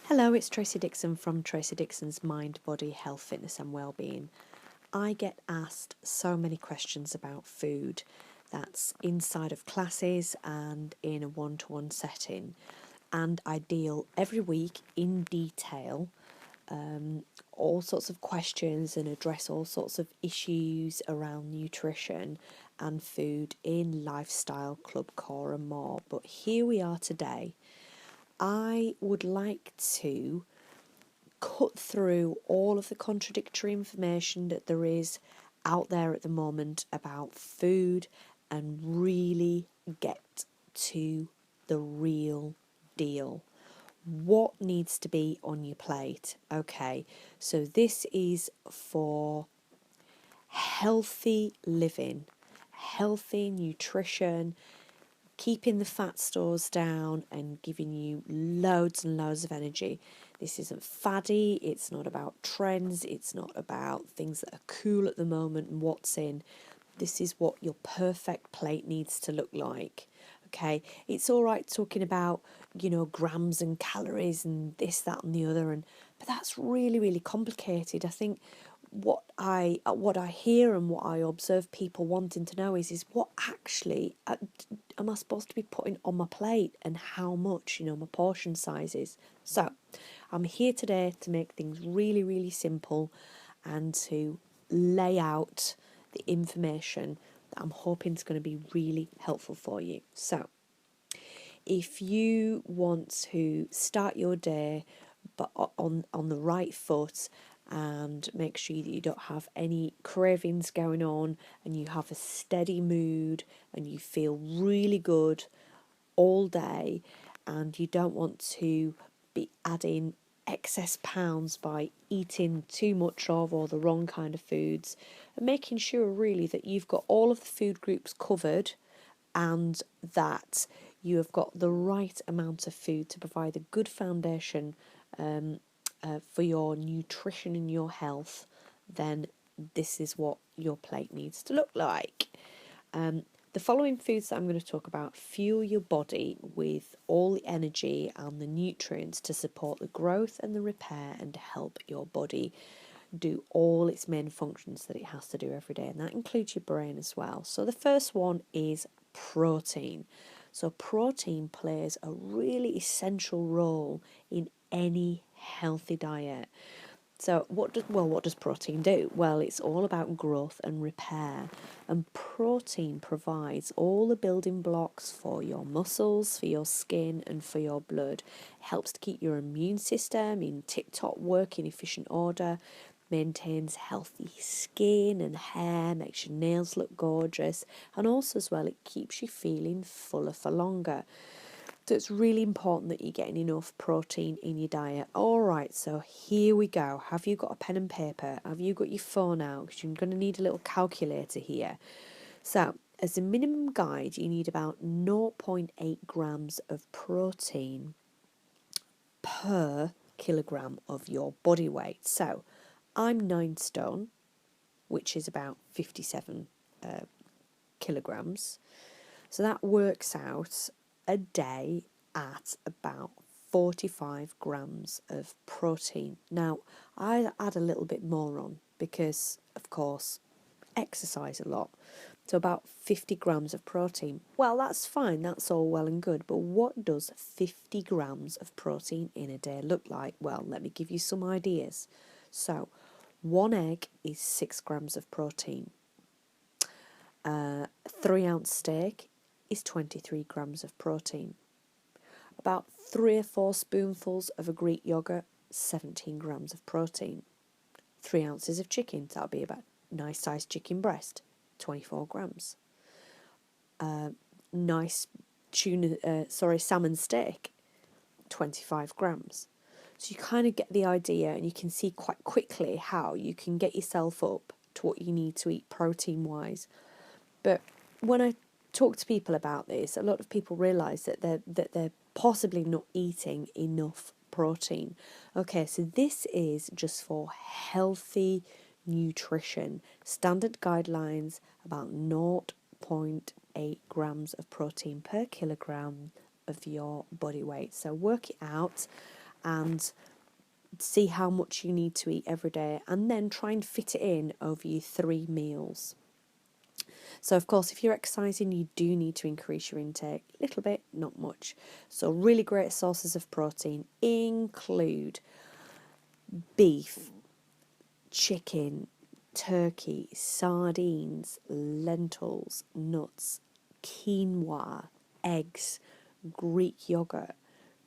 Hello, it's Tracy Dixon from Tracy Dixon's Mind, Body, Health, Fitness and Wellbeing. I get asked so many questions about food. That's inside of classes and in a one-to-one setting. And I deal every week in detail all sorts of questions and address all sorts of issues around nutrition and food in Lifestyle, Club Core and more. But here we are today. I would like to cut through all of the contradictory information that there is out there at the moment about food and really get to the real deal. What needs to be on your plate? Okay, so this is for healthy living, healthy nutrition, keeping the fat stores down and giving you loads and loads of energy. This isn't faddy, it's not about trends, it's not about things that are cool at the moment and what's in. This is what your perfect plate needs to look like. Okay, it's all right talking about, grams and calories and this, that and the other, but that's really, really complicated. I think what I hear and what I observe people wanting to know is what actually am I supposed to be putting on my plate and how much, my portion sizes. So I'm here today to make things really, really simple and to lay out the information that I'm hoping is going to be really helpful for you. So if you want to start your day but on the right foot and make sure that you don't have any cravings going on and you have a steady mood and you feel really good all day and you don't want to be adding excess pounds by eating too much of or the wrong kind of foods, and making sure really that you've got all of the food groups covered and that you have got the right amount of food to provide a good foundation for your nutrition and your health, then this is what your plate needs to look like. The following foods that I'm going to talk about fuel your body with all the energy and the nutrients to support the growth and the repair and to help your body do all its main functions that it has to do every day, and that includes your brain as well. So the first one is protein. So protein plays a really essential role in any healthy diet. So what does protein do? Well, it's all about growth and repair, and protein provides all the building blocks for your muscles, for your skin and for your blood. It helps to keep your immune system in tip-top working efficient order, maintains healthy skin and hair, makes your nails look gorgeous, and also as well it keeps you feeling fuller for longer. So it's really important that you're getting enough protein in your diet. All right, so here we go. Have you got a pen and paper? Have you got your phone out? Because you're going to need a little calculator here. So as a minimum guide, you need about 0.8 grams of protein per kilogram of your body weight. So I'm 9 stone, which is about 57 kilograms. So that works out a day at about 45 grams of protein. Now, I add a little bit more on because, of course, exercise a lot. So about 50 grams of protein. Well, that's fine, that's all well and good, but what does 50 grams of protein in a day look like? Well, let me give you some ideas. So, one egg is 6 grams of protein. 3-ounce steak is 23 grams of protein. About 3 or 4 spoonfuls of a Greek yogurt, 17 grams of protein. 3 ounces of chicken, that'll be about nice sized chicken breast, 24 grams. Nice salmon steak, 25 grams. So you kind of get the idea, and you can see quite quickly how you can get yourself up to what you need to eat protein wise. But when I talk to people about this, a lot of people realise that they're possibly not eating enough protein. Okay, so this is just for healthy nutrition. Standard guidelines about 0.8 grams of protein per kilogram of your body weight. So work it out and see how much you need to eat every day, and then try and fit it in over your 3 meals. So, of course, if you're exercising, you do need to increase your intake a little bit, not much. So, really great sources of protein include beef, chicken, turkey, sardines, lentils, nuts, quinoa, eggs, Greek yogurt,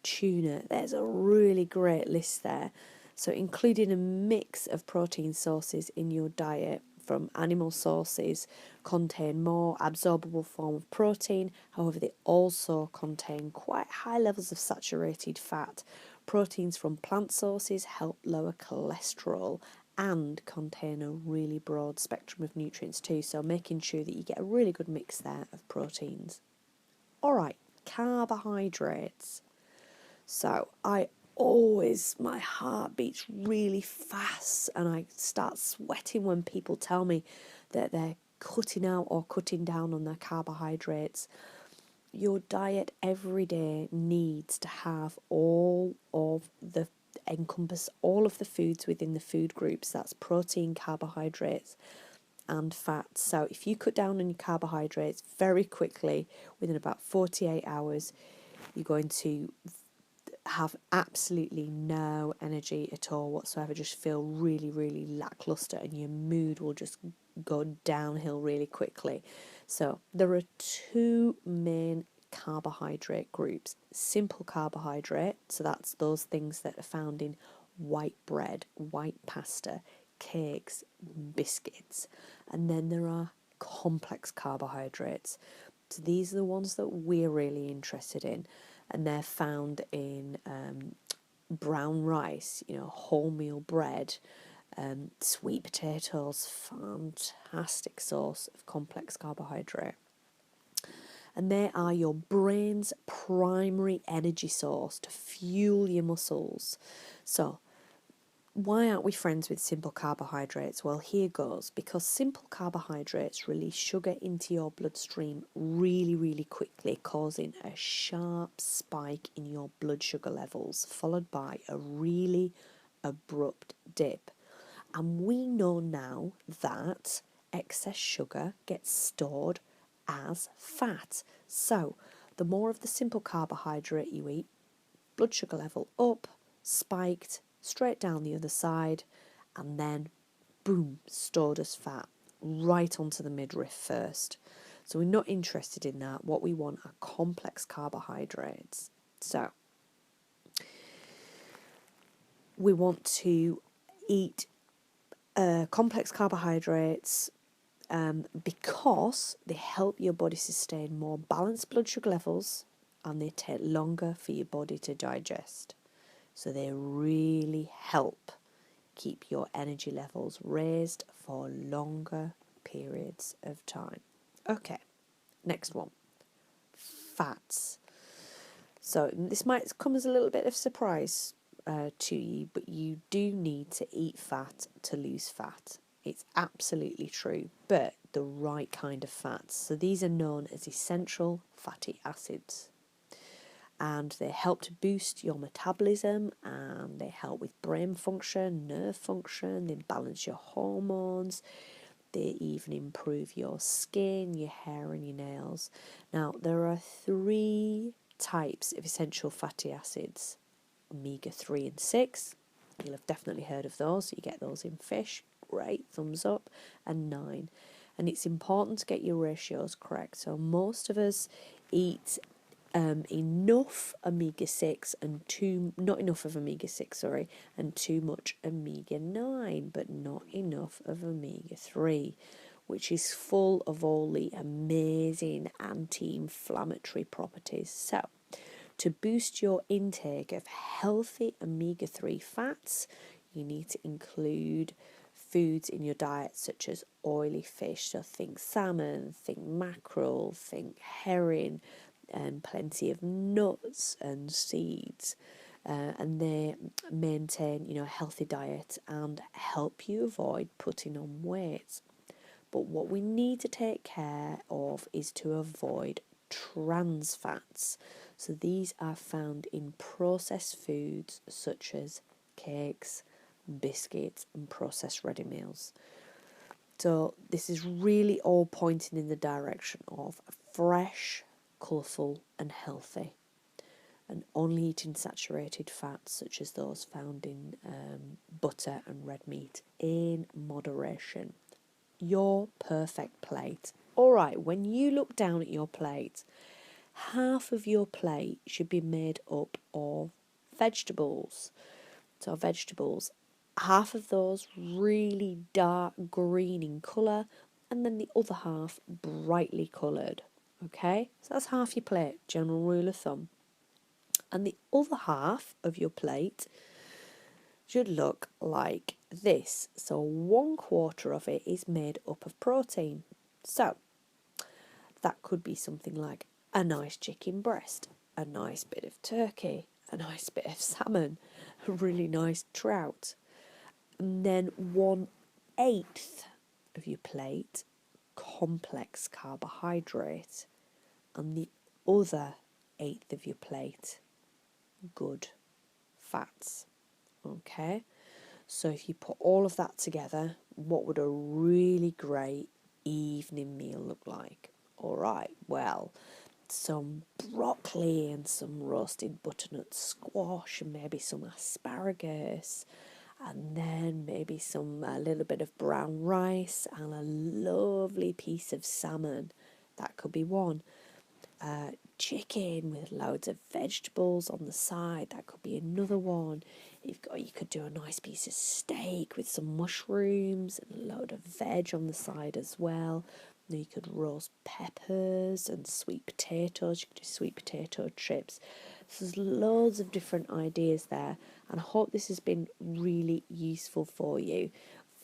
tuna. There's a really great list there. So, including a mix of protein sources in your diet from animal sources contain more absorbable form of protein. However, they also contain quite high levels of saturated fat. Proteins from plant sources help lower cholesterol and contain a really broad spectrum of nutrients too, so making sure that you get a really good mix there of proteins. Alright, carbohydrates. So my heart beats really fast and I start sweating when people tell me that they're cutting out or cutting down on their carbohydrates. Your diet every day needs to have encompass all of the foods within the food groups. That's protein, carbohydrates, and fat. So if you cut down on your carbohydrates very quickly, within about 48 hours, you're going to have absolutely no energy at all whatsoever, just feel really, really lackluster, and your mood will just go downhill really quickly. So there are 2 main carbohydrate groups. Simple carbohydrate, so that's those things that are found in white bread, white pasta, cakes, biscuits. And then there are complex carbohydrates. So these are the ones that we're really interested in, and they're found in brown rice, wholemeal bread, sweet potatoes, fantastic source of complex carbohydrate. And they are your brain's primary energy source to fuel your muscles. So, why aren't we friends with simple carbohydrates? Well, here goes. Because simple carbohydrates release sugar into your bloodstream really, really quickly, causing a sharp spike in your blood sugar levels, followed by a really abrupt dip. And we know now that excess sugar gets stored as fat. So, the more of the simple carbohydrate you eat, blood sugar level up, spiked, straight down the other side, and then boom, stored as fat right onto the midriff first. So we're not interested in that. What we want are complex carbohydrates. So we want to eat complex carbohydrates because they help your body sustain more balanced blood sugar levels, and they take longer for your body to digest. So they really help keep your energy levels raised for longer periods of time. Okay, next one. Fats. So this might come as a little bit of surprise to you, but you do need to eat fat to lose fat. It's absolutely true, but the right kind of fats. So these are known as essential fatty acids. And they help to boost your metabolism, and they help with brain function, nerve function, they balance your hormones, they even improve your skin, your hair and your nails. Now, there are 3 types of essential fatty acids: omega-3 and 6. You'll have definitely heard of those. You get those in fish. Great, thumbs up. And 9. And it's important to get your ratios correct. So most of us eat enough omega-6 and not enough of omega-6, sorry, and too much omega-9, but not enough of omega-3, which is full of all the amazing anti-inflammatory properties. So, to boost your intake of healthy omega-3 fats, you need to include foods in your diet such as oily fish. So think salmon, think mackerel, think herring, and plenty of nuts and seeds. And they maintain, a healthy diet and help you avoid putting on weight. But what we need to take care of is to avoid trans fats. So these are found in processed foods such as cakes, biscuits, and processed ready meals. So this is really all pointing in the direction of fresh, colourful, and healthy, and only eating saturated fats such as those found in butter and red meat in moderation. Your perfect plate. All right, when you look down at your plate, half of your plate should be made up of vegetables. So vegetables, half of those really dark green in colour, and then the other half brightly coloured. Okay, so that's half your plate, general rule of thumb. And the other half of your plate should look like this. So 1/4 of it is made up of protein. So that could be something like a nice chicken breast, a nice bit of turkey, a nice bit of salmon, a really nice trout. And then 1/8 of your plate, complex carbohydrate. And the other eighth of your plate, good fats. Okay, so if you put all of that together, what would a really great evening meal look like? All right, well, some broccoli and some roasted butternut squash and maybe some asparagus, and then maybe a little bit of brown rice and a lovely piece of salmon. That could be one. Chicken with loads of vegetables on the side. That could be another one. You could do a nice piece of steak with some mushrooms and a load of veg on the side as well. You could roast peppers and sweet potatoes. You could do sweet potato chips. So there's loads of different ideas there, and I hope this has been really useful for you.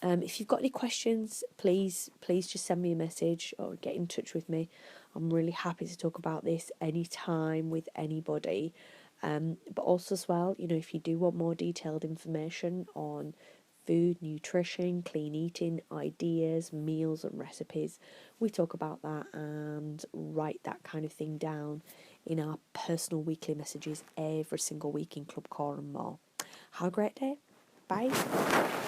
If you've got any questions, please just send me a message or get in touch with me. I'm really happy to talk about this anytime with anybody. But also as well, if you do want more detailed information on food, nutrition, clean eating, ideas, meals and recipes, we talk about that and write that kind of thing down in our personal weekly messages every single week in Club Core and more. Have a great day. Bye.